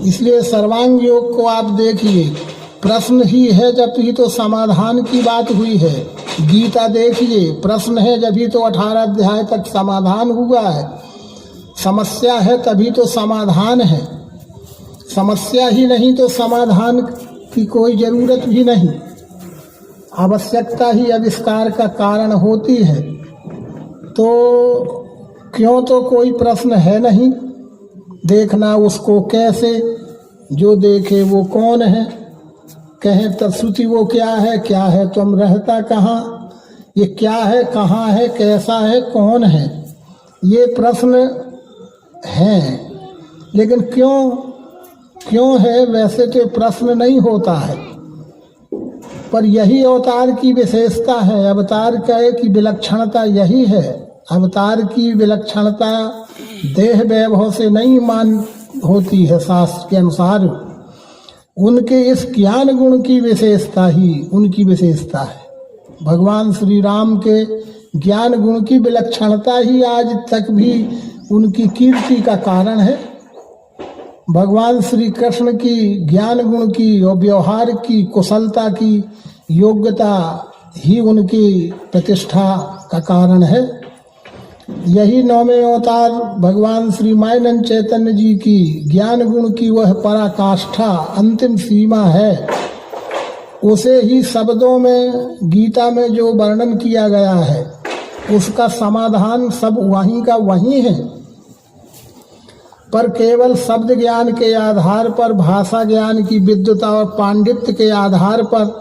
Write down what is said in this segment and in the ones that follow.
इसलिए सर्वांग योग को आप देखिए, प्रश्न ही है जब ही तो समाधान की बात हुई है। गीता देखिए, प्रश्न है जब ही तो 18 अध्याय तक समाधान हुआ है। समस्या है तभी तो समाधान है। समस्या ही नहीं तो समाधान की कोई जरूरत भी नहीं। आवश्यकता ही आविष्कार का कारण होती है। तो क्यों तो कोई प्रश्न है नहीं। देखना उसको कैसे, जो देखे वो कौन है, कहे तत्सुति वो क्या है तुम रहता कहाँ, ये क्या है, कहाँ है, कैसा है, कौन है, ये प्रश्न हैं। लेकिन क्यों है, वैसे तो प्रश्न नहीं होता है, पर यही अवतार की विशेषता है। अवतार कहे कि विलक्षणता यही है। अवतार की विलक्षणता देह वैभव से नहीं मान होती है। शास्त्र के अनुसार उनके इस ज्ञान गुण की विशेषता ही उनकी विशेषता है। भगवान श्री राम के ज्ञान गुण की विलक्षणता ही आज तक भी उनकी कीर्ति का कारण है। भगवान श्री कृष्ण की ज्ञान गुण की और व्यवहार की कुशलता की योग्यता ही उनकी प्रतिष्ठा का कारण है। यही 9वें अवतार भगवान श्री मायनंद चैतन्य जी की ज्ञान गुण की वह पराकाष्ठा अंतिम सीमा है। उसे ही शब्दों में गीता में जो वर्णन किया गया है उसका समाधान सब वहीं का वहीं है। पर केवल शब्द ज्ञान के आधार पर, भाषा ज्ञान की विद्वता और पांडित्य के आधार पर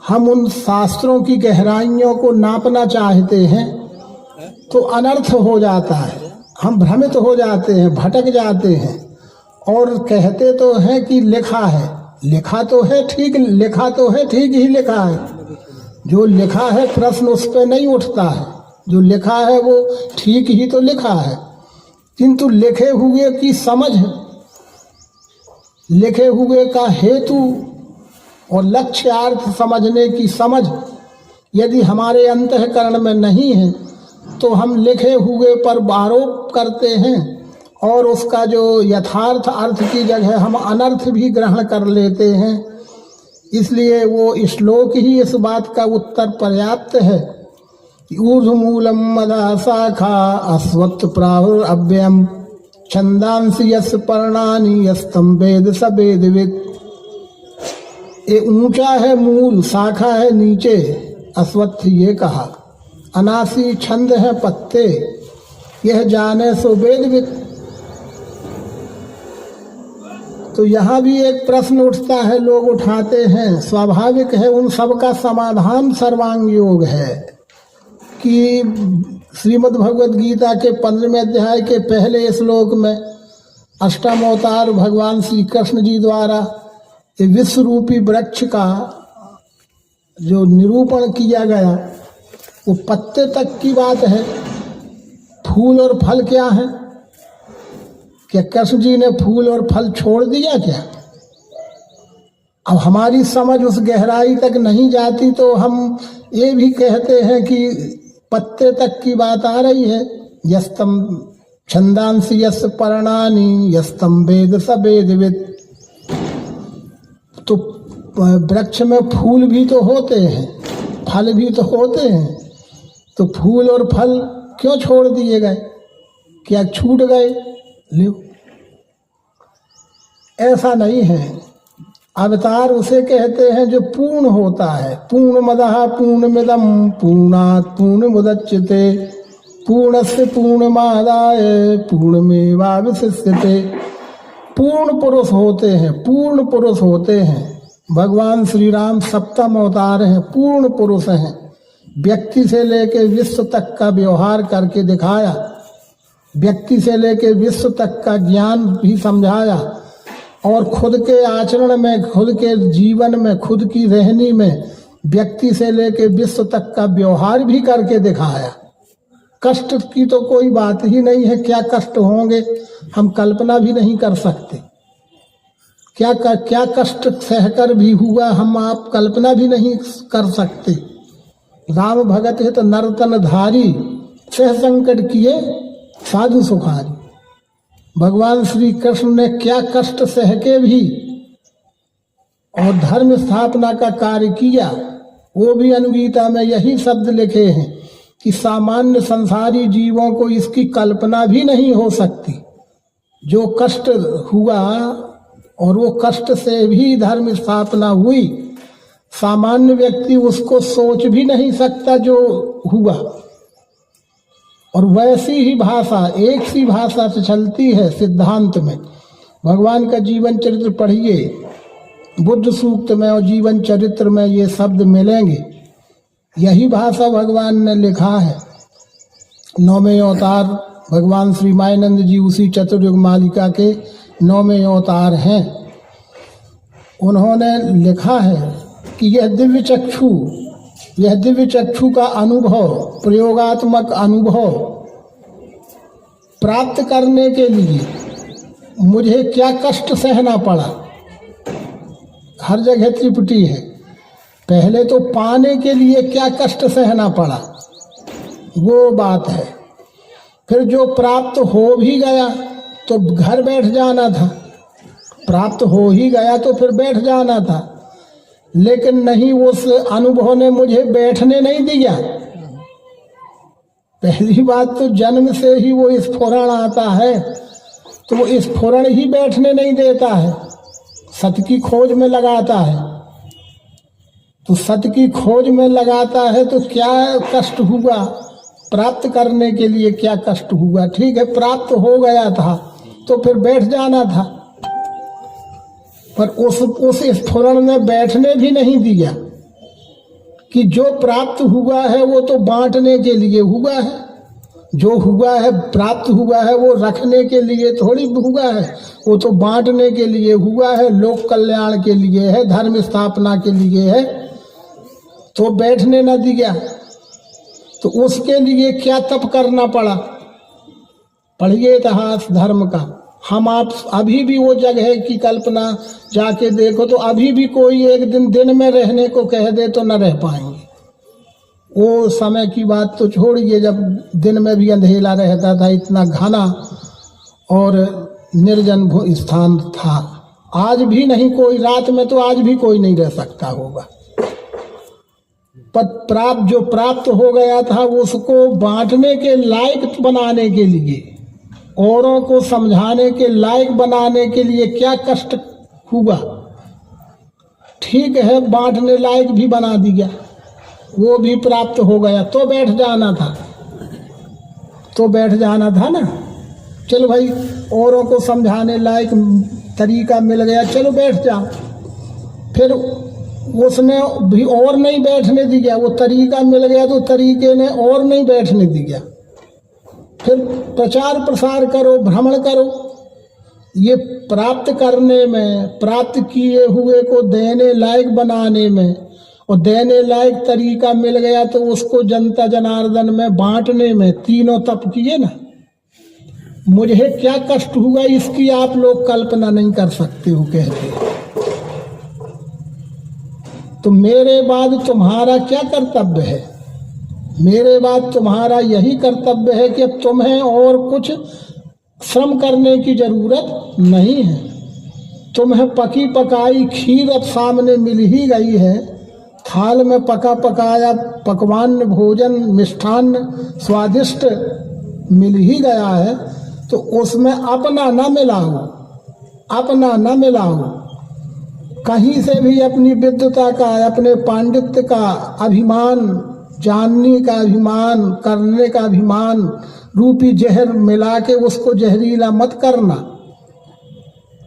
हम उन शास्त्रों की गहराइयों को नापना चाहते हैं तो अनर्थ हो जाता है। हम भ्रमित हो जाते हैं, भटक जाते हैं और कहते तो हैं कि लिखा है, लिखा तो है ठीक ही लिखा है। जो लिखा है प्रश्न उस पर नहीं उठता है, जो लिखा है वो ठीक ही तो लिखा है। किंतु लिखे हुए की समझ, लिखे हुए का हेतु और लक्ष्यार्थ समझने की समझ यदि हमारे अंतःकरण में नहीं है तो हम लिखे हुए पर आरोप करते हैं और उसका जो यथार्थ अर्थ की जगह हम अनर्थ भी ग्रहण कर लेते हैं। इसलिए वो श्लोक ही इस बात का उत्तर पर्याप्त है। ऊर्ध्वमूलम मदा शाखा अश्वत्थ प्राहुर अव्ययम छंदांसि यस्य पर्णानि यस्तम वेद स वेदवित्। ये ऊंचा है मूल, शाखा है नीचे, अश्वत्थ ये कहा। अनासी छंद है पत्ते, यह जाने सो वेदवित्। तो यहाँ भी एक प्रश्न उठता है, लोग उठाते हैं, स्वाभाविक है। उन सब का समाधान सर्वांग योग है कि श्रीमद् भगवद गीता के 15वें अध्याय के पहले श्लोक में अष्टम अवतार भगवान श्री कृष्ण जी द्वारा विश्व रूपी वृक्ष का जो निरूपण किया गया वो पत्ते तक की बात है। फूल और फल क्या है? क्या कृष्ण जी ने फूल और फल छोड़ दिया क्या? अब हमारी समझ उस गहराई तक नहीं जाती तो हम ये भी कहते हैं कि पत्ते तक की बात आ रही है। यस्तम छंदांसि यस्य पर्णानि यस्तम वेद स वेदवित्। तो वृक्ष में फूल भी तो होते हैं, फल भी तो होते हैं, तो फूल और फल क्यों छोड़ दिए गए? क्या छूट गए? लो, ऐसा नहीं है। अवतार उसे कहते हैं जो पूर्ण होता है। पूर्णमदः पूर्णमिदं पूर्णात् पूर्णमुदच्यते पूर्णस्य पूर्णमादाय पूर्णमेवावशिष्यते। पूर्ण पुरुष होते हैं, पूर्ण पुरुष होते हैं। भगवान श्री राम सप्तम अवतार हैं, पूर्ण पुरुष हैं। व्यक्ति से लेकर विश्व तक का व्यवहार करके दिखाया, व्यक्ति से लेकर विश्व तक का ज्ञान भी समझाया और खुद के आचरण में, खुद के जीवन में, खुद की रहनी में व्यक्ति से लेकर विश्व तक का व्यवहार भी करके दिखाया। कष्ट की तो कोई बात ही नहीं है। क्या कष्ट होंगे हम कल्पना भी नहीं कर सकते। क्या कष्ट सहकर भी हुआ हम आप कल्पना भी नहीं कर सकते। राम भगत है तो नर्तन धारी, सह संकट किए साधु सुखारी। भगवान श्री कृष्ण ने क्या कष्ट सह के भी और धर्म स्थापना का कार्य किया, वो भी अनुगीता में यही शब्द लिखे हैं कि सामान्य संसारी जीवों को इसकी कल्पना भी नहीं हो सकती। जो कष्ट हुआ और वो कष्ट से भी धर्म स्थापना हुई, सामान्य व्यक्ति उसको सोच भी नहीं सकता जो हुआ। और वैसी ही भाषा, एक सी भाषा से चलती है सिद्धांत में। भगवान का जीवन चरित्र पढ़िए, बुद्ध सूक्त में और जीवन चरित्र में ये शब्द मिलेंगे। यही भाषा भगवान ने लिखा है। 9वें अवतार भगवान श्री मायानंद जी उसी चतुर्युग मालिका के 9वें अवतार हैं। उन्होंने लिखा है कि यह दिव्य चक्षु का अनुभव, प्रयोगात्मक अनुभव प्राप्त करने के लिए मुझे क्या कष्ट सहना पड़ा। हर जगह त्रिपुटी है। पहले तो पाने के लिए क्या कष्ट सहना पड़ा, वो बात है। फिर जो प्राप्त हो भी गया तो घर बैठ जाना था, प्राप्त हो ही गया तो फिर बैठ जाना था, लेकिन नहीं, उस अनुभव ने मुझे बैठने नहीं दिया। पहली बात तो जन्म से ही वो स्फुरण आता है, तो वो स्फुरण ही बैठने नहीं देता है, सत्य की खोज में लगाता है। तो सत्य की खोज में लगाता है तो क्या कष्ट हुआ, प्राप्त करने के लिए क्या कष्ट हुआ। ठीक है, प्राप्त हो गया था तो फिर बैठ जाना था, पर उस स्फुरण ने बैठने भी नहीं दिया कि जो प्राप्त हुआ है वो तो बांटने के लिए हुआ है। जो हुआ है, प्राप्त हुआ है, वो रखने के लिए थोड़ी हुआ है, वो तो बांटने के लिए हुआ है, लोक कल्याण के लिए है, धर्म स्थापना के लिए है। तो बैठने न दिया तो उसके लिए क्या तप करना पड़ा। पढ़िए इतिहास धर्म का। हम आप अभी भी वो जगह की कल्पना जाके देखो तो अभी भी कोई एक दिन में रहने को कह दे तो न रह पाएंगे। वो समय की बात तो छोड़िए, जब दिन में भी अंधेरा रहता था, इतना घना और निर्जन स्थान था। आज भी नहीं कोई, रात में तो आज भी कोई नहीं रह सकता होगा। पर जो प्राप्त हो गया था उसको बांटने के लायक बनाने के लिए, औरों को समझाने के लायक बनाने के लिए क्या कष्ट हुआ। ठीक है, बांटने लायक भी बना दिया, वो भी प्राप्त हो गया तो बैठ जाना था ना। चलो भाई, औरों को समझाने लायक तरीका मिल गया, चलो बैठ जाओ। फिर उसने भी और नहीं बैठने दिया, वो तरीका मिल गया तो तरीके ने और नहीं बैठने दिया। फिर प्रचार प्रसार करो, भ्रमण करो। ये प्राप्त करने में, प्राप्त किए हुए को देने लायक बनाने में, और देने लायक तरीका मिल गया तो उसको जनता जनार्दन में बांटने में, तीनों तप किए ना। मुझे क्या कष्ट हुआ इसकी आप लोग कल्पना नहीं कर सकते हो कहते। तो मेरे बाद तुम्हारा क्या कर्तव्य है? मेरे बाद तुम्हारा यही कर्तव्य है कि अब तुम्हें और कुछ श्रम करने की जरूरत नहीं है। तुम्हें पकी पकाई खीर अब सामने मिल ही गई है, थाल में पका पकाया पकवान भोजन मिष्ठान्न स्वादिष्ट मिल ही गया है, तो उसमें अपना न मिलाओ। कहीं से भी अपनी विद्वता का, अपने पांडित्य का अभिमान, जानने का अभिमान, करने का अभिमान रूपी जहर मिला के उसको जहरीला मत करना।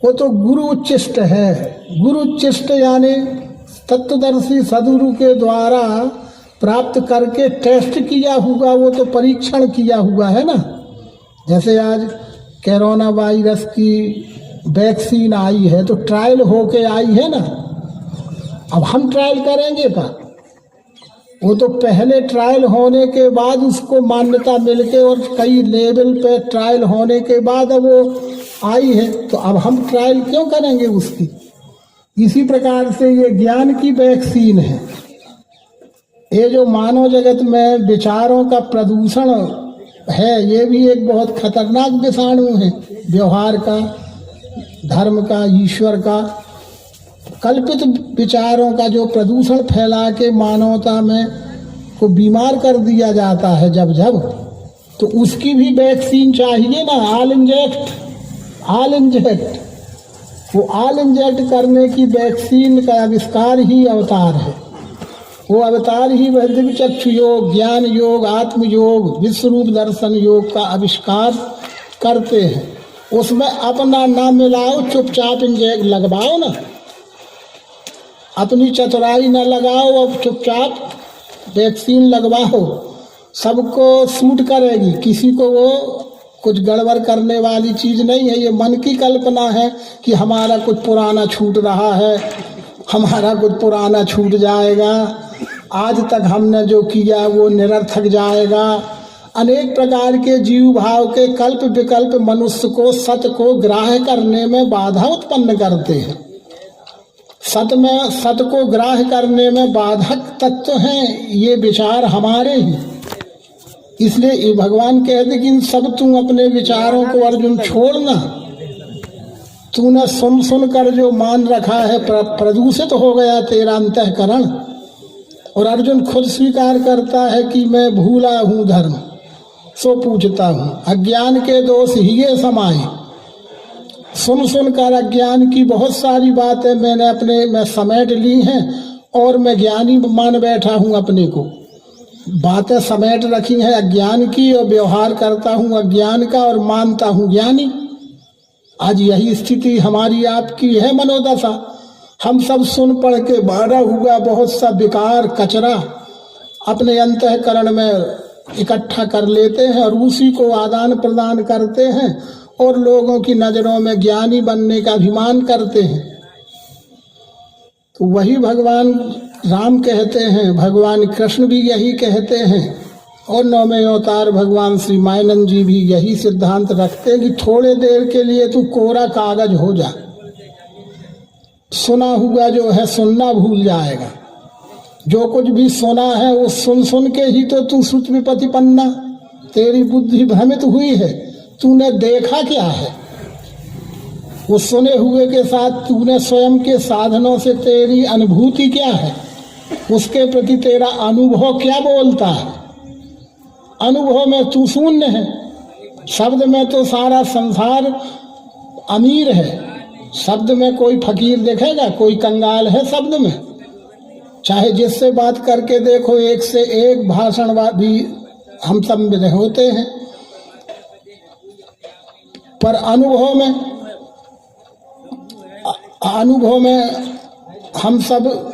वो तो गुरु उच्चिष्ट है। गुरु उच्चिष्ट यानी तत्वदर्शी सदगुरु के द्वारा प्राप्त करके टेस्ट किया हुआ, वो तो परीक्षण किया हुआ है ना। जैसे आज कोरोना वायरस की वैक्सीन आई है तो ट्रायल होके आई है ना। अब हम ट्रायल करेंगे का, वो तो पहले ट्रायल होने के बाद उसको मान्यता मिलके और कई लेवल पे ट्रायल होने के बाद अब वो आई है, तो अब हम ट्रायल क्यों करेंगे उसकी। इसी प्रकार से ये ज्ञान की वैक्सीन है। ये जो मानव जगत में विचारों का प्रदूषण है, ये भी एक बहुत खतरनाक विषाणु है व्यवहार का, धर्म का, ईश्वर का। कल्पित विचारों का जो प्रदूषण फैला के मानवता में को बीमार कर दिया जाता है जब जब, तो उसकी भी वैक्सीन चाहिए ना। ऑल इंजेक्ट वो ऑल इंजेक्ट करने की वैक्सीन का आविष्कार ही अवतार है। वो अवतार ही वह दिव्य चक्षु योग, ज्ञान योग, आत्मयोग, विश्वरूप दर्शन योग का आविष्कार करते हैं। उसमें अपना ना मिलाओ, चुपचाप इंजेक्ट लगवाओ ना, अपनी चतुराई ना लगाओ, अब चुपचाप वैक्सीन लगवाओ, सबको सूट करेगी, किसी को वो कुछ गड़बड़ करने वाली चीज़ नहीं है। ये मन की कल्पना है कि हमारा कुछ पुराना छूट रहा है, हमारा कुछ पुराना छूट जाएगा, आज तक हमने जो किया वो निरर्थक जाएगा। अनेक प्रकार के जीव भाव के कल्प विकल्प मनुष्य को सत्य को ग्राह्य करने में बाधा उत्पन्न करते हैं। सत्य को ग्राह्य करने में बाधक तत्व हैं ये विचार हमारे ही। इसलिए भगवान कहते कि इन सब तुम अपने विचारों को अर्जुन छोड़ना। तूने सुन कर जो मान रखा है प्रदूषित हो गया तेरा अंतःकरण। और अर्जुन खुद स्वीकार करता है कि मैं भूला हूँ धर्म सो पूछता हूँ, अज्ञान के दोष ही ये समाये। सुन कर अज्ञान की बहुत सारी बातें मैंने अपने में समेट ली हैं और मैं ज्ञानी मान बैठा हूँ अपने को। बातें समेट रखी हैं अज्ञान की और व्यवहार करता हूँ अज्ञान का और मानता हूँ ज्ञानी। आज यही स्थिति हमारी आपकी है मनोदशा। हम सब सुन पढ़ के भरा हुआ बहुत सा विकार कचरा अपने अंतःकरण में इकट्ठा कर लेते हैं और उसी को आदान प्रदान करते हैं और लोगों की नज़रों में ज्ञानी बनने का अभिमान करते हैं। तो वही भगवान राम कहते हैं, भगवान कृष्ण भी यही कहते हैं और नौवें अवतार भगवान श्री मायानंद जी भी यही सिद्धांत रखते हैं कि थोड़े देर के लिए तू कोरा कागज हो जा, सुना हुआ जो है सुनना भूल जाएगा। जो कुछ भी सुना है वो सुन के ही तो तू श्रुत विपत्तिपन्ना, तेरी बुद्धि भ्रमित हुई है। तूने देखा क्या है? वो सुने हुए के साथ तूने स्वयं के साधनों से तेरी अनुभूति क्या है, उसके प्रति तेरा अनुभव क्या बोलता है? अनुभव में तू शून्य है। शब्द में तो सारा संसार अमीर है, शब्द में कोई फकीर दिखेगा, कोई कंगाल है शब्द में। चाहे जिससे बात करके देखो, एक से एक भाषण भी हम सब में होते हैं, पर अनुभव में हम सब